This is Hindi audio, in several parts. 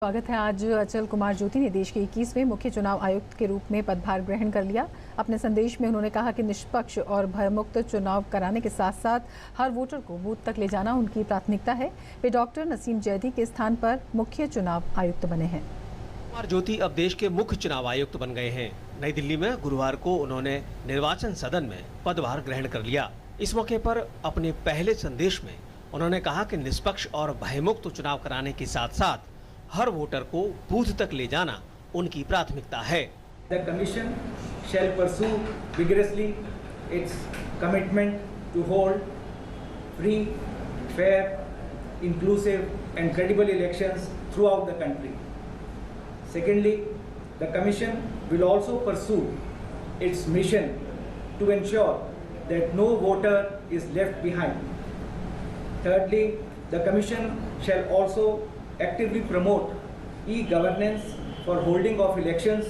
स्वागत है। आज अचल कुमार ज्योति ने देश के 21वें मुख्य चुनाव आयुक्त के रूप में पदभार ग्रहण कर लिया। अपने संदेश में उन्होंने कहा कि निष्पक्ष और भयमुक्त चुनाव कराने के साथ साथ हर वोटर को बूथ तक ले जाना उनकी प्राथमिकता है। वे डॉक्टर नसीम जैदी के स्थान पर मुख्य चुनाव आयुक्त बने हैं। कुमार ज्योति अब देश के मुख्य चुनाव आयुक्त बन गए हैं। नई दिल्ली में गुरुवार को उन्होंने निर्वाचन सदन में पदभार ग्रहण कर लिया। इस मौके पर अपने पहले संदेश में उन्होंने कहा कि निष्पक्ष और भयमुक्त चुनाव कराने के साथ साथ हर वोटर को बूथ तक ले जाना उनकी प्राथमिकता है। The Commission shall pursue vigorously its commitment to hold free, fair, inclusive and credible elections throughout the country. Secondly, the Commission will also pursue its mission to ensure that no voter is left behind. Thirdly, the Commission shall also actively promote e-governance for holding of elections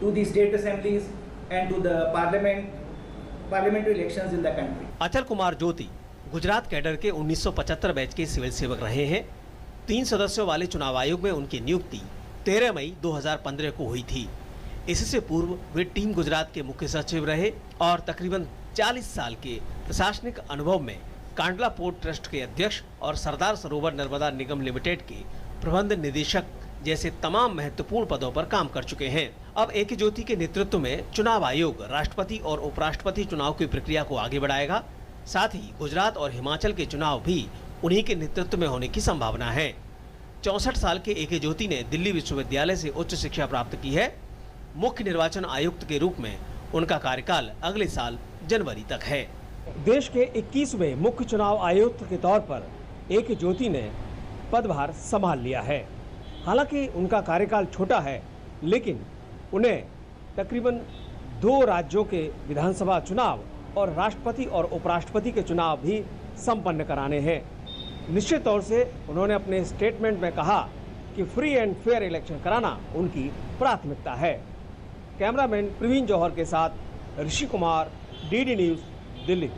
to the state assemblies and to the parliamentary elections in the country. अचल कुमार ज्योति गुजरात कैडर के 1975 बैच के सिविल सेवक रहे हैं। 3 सदस्यों वाले चुनाव आयोग में उनकी नियुक्ति 13 मई 2015 को हुई थी। इससे पूर्व वे टीम गुजरात के मुख्य सचिव रहे और तकरीबन 40 साल के प्रशासनिक अनुभव में कांडला पोर्ट ट्रस्ट के अध्यक्ष और सरदार सरोवर नर्मदा निगम लिमिटेड के प्रबंध निदेशक जैसे तमाम महत्वपूर्ण पदों पर काम कर चुके हैं। अब ए.के. ज्योति के नेतृत्व में चुनाव आयोग राष्ट्रपति और उपराष्ट्रपति चुनाव की प्रक्रिया को आगे बढ़ाएगा। साथ ही गुजरात और हिमाचल के चुनाव भी उन्हीं के नेतृत्व में होने की संभावना है। 64 साल के ए.के. ज्योति ने दिल्ली विश्वविद्यालय से उच्च शिक्षा प्राप्त की है। मुख्य निर्वाचन आयुक्त के रूप में उनका कार्यकाल अगले साल जनवरी तक है। देश के 21वें मुख्य चुनाव आयुक्त के तौर पर ए.के. ज्योति ने पदभार संभाल लिया है। हालांकि उनका कार्यकाल छोटा है, लेकिन उन्हें तकरीबन 2 राज्यों के विधानसभा चुनाव और राष्ट्रपति और उपराष्ट्रपति के चुनाव भी संपन्न कराने हैं। निश्चित तौर से उन्होंने अपने स्टेटमेंट में कहा कि फ्री एंड फेयर इलेक्शन कराना उनकी प्राथमिकता है। कैमरामैन प्रवीण जौहर के साथ ऋषि कुमार, DD न्यूज़, दिल्ली।